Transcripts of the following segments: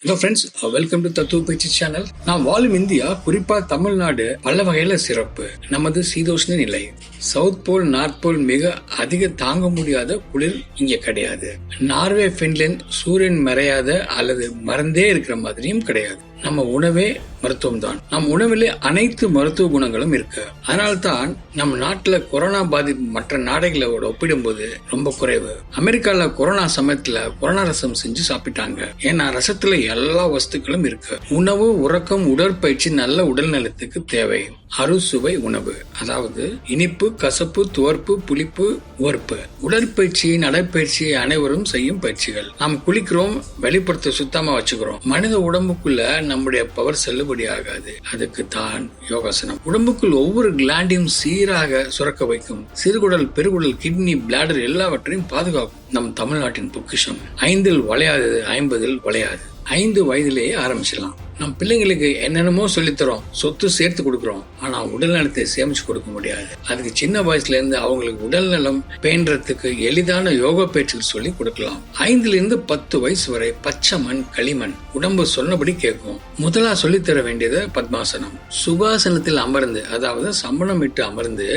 Hello friends, welcome to தத்துவ பேச்சு channel. நான் வாழும் இந்தியா, குறிப்பா தமிழ்நாடு பல வகையில சிறப்பு. நமது சீதோஷ்ண நிலை சவுத் போல் நார்த் போல் மிக அதிக தாங்க முடியாத குளிர் இங்க கிடையாது. நார்வே, பின்லாந்து சூரியன் மறையாத அல்லது மறந்தே இருக்கிற மாதிரியும் கிடையாது. நம்ம உணவே மருத்துவம் தான். நம் உணவிலே அனைத்து மருத்துவ குணங்களும் இருக்கு. அதனால்தான் நம்ம நாட்டுல கொரோனா பாதிப்பு மற்ற நாடுகளோட ஒப்பிடும்போது ரொம்ப குறைவு. அமெரிக்கால கொரோனா சமயத்துல கொரோனா ரசம் செஞ்சு சாப்பிட்டாங்க. ஏன்னா ரசத்துல எல்லா வஸ்துக்களும் இருக்கு. உணவு, உறக்கம், உடற்பயிற்சி நல்ல உடல் நலத்துக்கு தேவை. அறுசுவை உணவு, அதாவது இனிப்பு, கசப்பு, துவர்ப்பு, புளிப்பு, உவர்ப்பு. உடற்பயிற்சி, நடைப்பயிற்சி அனைவரும் செய்யும் பயிற்சிகள். நாம் குளிக்கிறோம், வெளிப்படுத்த சுத்தமா வச்சுக்கிறோம். மனித உடம்புக்குள்ள நம்முடைய பவர் செல்லுபடி ஆகாது. அதுக்கு தான் யோகாசனம். உடம்புக்குள் ஒவ்வொரு கிளாண்டையும் சீராக சுரக்க வைக்கும். சிறுகுடல், பெருகுடல், கிட்னி, பிளாடர் எல்லாவற்றையும் பாதுகாக்கும். நம் தமிழ்நாட்டின் பொக்கிஷம். 5 வளையாது, 50 வளையாது. 5 வயதிலேயே ஆரம்பிச்சிடலாம். நம் பிள்ளைங்களுக்கு என்னென்னமோ சொல்லித்தரோம், சொத்து சேர்த்து கொடுக்கறோம். ஆனா உடல் நலத்தை சேமிச்சு கொடுக்க முடியாது. அதுக்கு சின்ன வயசுல இருந்து அவங்களுக்கு உடல் நலம் பேன்றதுக்கு எளிதான யோகா பயிற்சிகள் சொல்லி கொடுக்கலாம். 5 to 10 வயசு வரை பச்சை மண், களிமண் உடம்பு சொன்னபடி கேட்கும். முதலா சொல்லித்தர வேண்டியது பத்மாசனம். சுகாசனத்தில் அமர்ந்து, அதாவது சம்பளம் விட்டு அமர்ந்து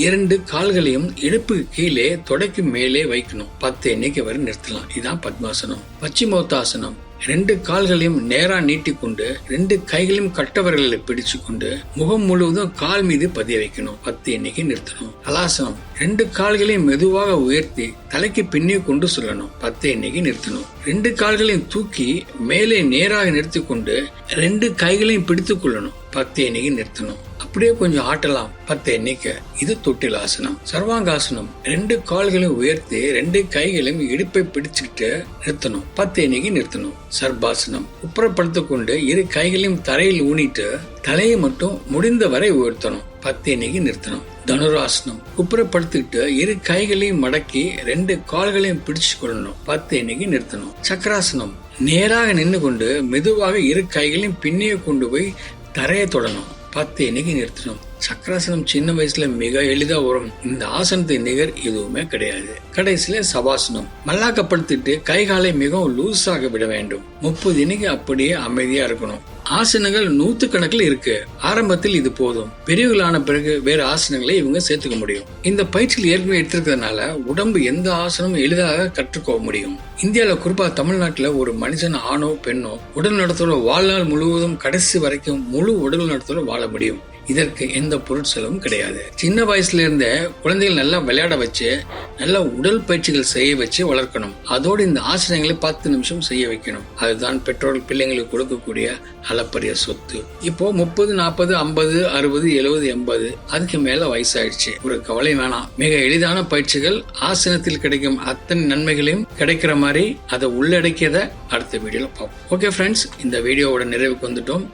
2 கால்களையும் இடுப்புக்கு கீழே தொடைக்கு மேலே வைக்கணும். 10 எண்ணிக்கை வரை நிறுத்தலாம். இதுதான் பத்மாசனம். பச்சிமோத்தாசனம். 2 கால்களையும் நேரா நீட்டிக்கொண்டு 2 கைகளையும் கட்டவர்களை பிடிச்சு கொண்டு முகம் முழுவதும் கால் மீது பதிய வைக்கணும். 10 எண்ணிக்கை நிறுத்தணும். ஹலாசனம். 2 கால்களையும் மெதுவாக உயர்த்தி தலைக்கு பின்னே கொண்டு சொல்லணும். 10 எண்ணிக்கை நிறுத்தணும். 2 கால்களையும் தூக்கி மேலே நேராக நிறுத்தி கொண்டு 2 கைகளையும் பிடித்துக் கொள்ளணும். 10 எண்ணிக்கை நிறுத்தணும். அப்படியே கொஞ்சம் ஆட்டலாம். 10 எண்ணிக்கை. இது தொட்டிலாசனம். சர்வாங்காசனம். 2 கால்களையும் உயர்த்தி 2 கைகளையும் இடுப்பை பிடிச்சுக்கிட்டு நிறுத்தணும். 10 எண்ணிக்கை நிறுத்தணும். சர்பாசனம். குப்புறப்படுத்திக் கொண்டு 2 கைகளையும் தரையில் ஊனிட்டு தலையை மட்டும் முடிந்த வரை உயர்த்தணும். 10 எண்ணிக்கை நிறுத்தணும். தனுராசனம். குப்புறப்படுத்திட்டு 2 கைகளையும் மடக்கி 2 கால்களையும் பிடிச்சு கொள்ளணும். 10 எண்ணிக்கை நிறுத்தணும். சக்கராசனம். நேராக நின்று கொண்டு மெதுவாக 2 கைகளையும் பின்னே கொண்டு போய் தரையை தொடணும். 10 எண்ணிக்கை நிறுத்தணும். சக்கராசனம் சின்ன வயசுல மிக எளிதா வரும். இந்த ஆசனத்தை நிகர் எதுவுமே கிடையாது. கடைசியில சபாசனம். மல்லாக்கப்படுத்திட்டு கை காலை மிகவும் லூஸாக விட வேண்டும். 30 எண்ணிக்கை அப்படியே அமைதியா இருக்கணும். ஆசனங்கள் 100 கணக்கில் இருக்கு. ஆரம்பத்தில் இது போதும். பெரியவர்களான பிறகு வேற ஆசனங்களை இவங்க சேர்த்துக்க முடியும். இந்த பயிற்சியில் ஏற்கனவே எடுத்திருக்கிறதுனால உடம்பு எந்த ஆசனமும் எளிதாக கற்றுக்கொள்ள முடியும். இந்தியாவில, குறிப்பா தமிழ்நாட்டுல, ஒரு மனுஷன் ஆணோ பெண்ணோ உடல் நலத்தோட வாழ்நாள் முழுவதும் கடைசி வரைக்கும் முழு உடல் நலத்தோட வாழ முடியும். இதற்கு எந்த பொருட்செலவும் கிடையாது. சின்ன வயசுல இருந்தே குழந்தைகள் நல்லா விளையாட வச்சு நல்ல உடல் பயிற்சிகள் செய்ய வச்சு வளர்க்கணும். அதோடு இந்த ஆசனங்களை 10 நிமிஷம் செய்ய வைக்கணும். அதுதான் பெற்றோர் பிள்ளைங்களுக்கு கொடுக்கக்கூடிய அளப்பரிய சொத்து. இப்போ 30, 40, 50, 60, 70, 80 அதுக்கு மேல வயசாயிடுச்சு. ஒரு கவலை வேணாம். மிக எளிதான பயிற்சிகள். ஆசனத்தில் கிடைக்கும் அத்தனை நன்மைகளையும் கிடைக்கிற மாதிரி அதை உள்ளடக்கியத அடுத்த வீடியோல பார்ப்போம். ஓகே ஃப்ரெண்ட்ஸ், இந்த வீடியோவோட நிறைவுக்கு வந்துட்டோம்.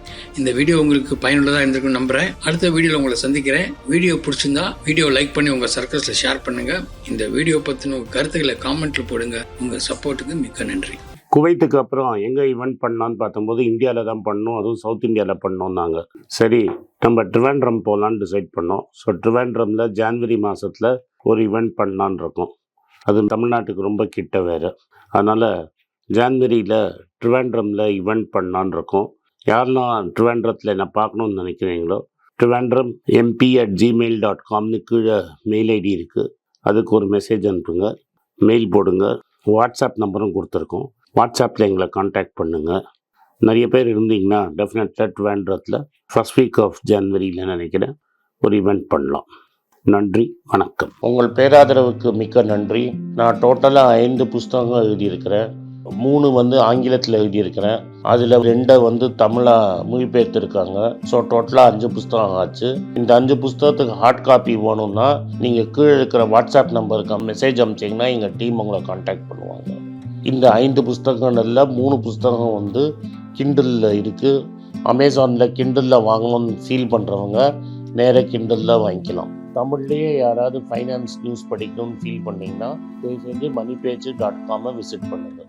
இந்த வீடியோ உங்களுக்கு பயனுள்ளதா இருந்திருக்கும் நம்புறேன். அடுத்த வீடியோல உங்களை சந்திக்கிறேன். வீடியோ பிடிச்சிருந்தா வீடியோ லைக் பண்ணி உங்க சர்க்கிள்ஸ்ல ஷேர் பண்ணுங்க. இந்த வீடியோ பத்தின கருத்துக்களை காமெண்ட்ல போடுங்க. உங்க சப்போர்ட்டுக்கு மிக்க நன்றி. குவைத்துக்கு அப்புறம் எங்கே ஈவெண்ட் பண்ணலான்னு பார்த்தம்போது இந்தியாவில் தான் பண்ணோம். அதுவும் சவுத் இந்தியாவில் பண்ணோம்னாங்க. சரி, நம்ம ட்ரிவாண்ட்ரம் போகலான்னு டிசைட் பண்ணோம். ஸோ ட்ரிவாண்ட்ரமில் ஜான்வரி மாதத்தில் ஒரு ஈவெண்ட் பண்ணலான் இருக்கோம். அது தமிழ்நாட்டுக்கு ரொம்ப கிட்ட வேறு. அதனால் ஜான்வரியில் ட்ரிவாண்ட்ரமில் ஈவெண்ட் பண்ணலான் இருக்கோம். யாரெல்லாம் ட்ரிவாண்ட்ரத்தில் என்ன பார்க்கணுன்னு நினைக்கிறீங்களோ trivandrum mp@gmail.comனு கீழே மெயில் ஐடி இருக்குது. அதுக்கு ஒரு மெசேஜ் அனுப்புங்க, மெயில் போடுங்க. வாட்ஸ்அப் நம்பரும் கொடுத்துருக்கோம். வாட்ஸ்அப்பில் எங்களை காண்டாக்ட் பண்ணுங்கள். நிறைய பேர் இருந்தீங்கன்னா டெஃபினட்டாக ட்ரிவாண்ட்ரத்தில் ஃபர்ஸ்ட் வீக் ஆஃப் ஜனவரியில் நினைக்கிறேன் ஒரு ஈவெண்ட் பண்ணலாம். நன்றி, வணக்கம். உங்கள் பேராதரவுக்கு மிக்க நன்றி. நான் டோட்டலாக 5 புஸ்தகங்கள் எழுதியிருக்கிறேன். 3 ஆங்கிலத்தில் எழுதியிருக்கிறேன். அதில் 2 தமிழாக மொழிபெயர்த்துருக்காங்க. ஸோ டோட்டலாக 5 புஸ்தகம் ஆச்சு. இந்த 5 புஸ்தகத்துக்கு ஹார்ட் காப்பி வேணும்னா நீங்கள் கீழே இருக்கிற வாட்ஸ்அப் நம்பருக்கு மெசேஜ் அனுப்பிச்சிங்கன்னா எங்கள் டீம் உங்களை காண்டாக்ட் பண்ணுவாங்க. இந்த 5 புஸ்தகங்களில் 3 புஸ்தகம் கிண்டலில் இருக்குது. அமேசானில் கிண்டலில் வாங்கணும்னு ஃபீல் பண்ணுறவங்க நேராக கிண்டலில் வாங்கிக்கலாம். தமிழ்லேயே யாராவது ஃபைனான்ஸ் நியூஸ் படிக்கணும்னு ஃபீல் பண்ணிங்கன்னா தயவுசெஞ்சு moneypage.com விசிட் பண்ணுங்கள்.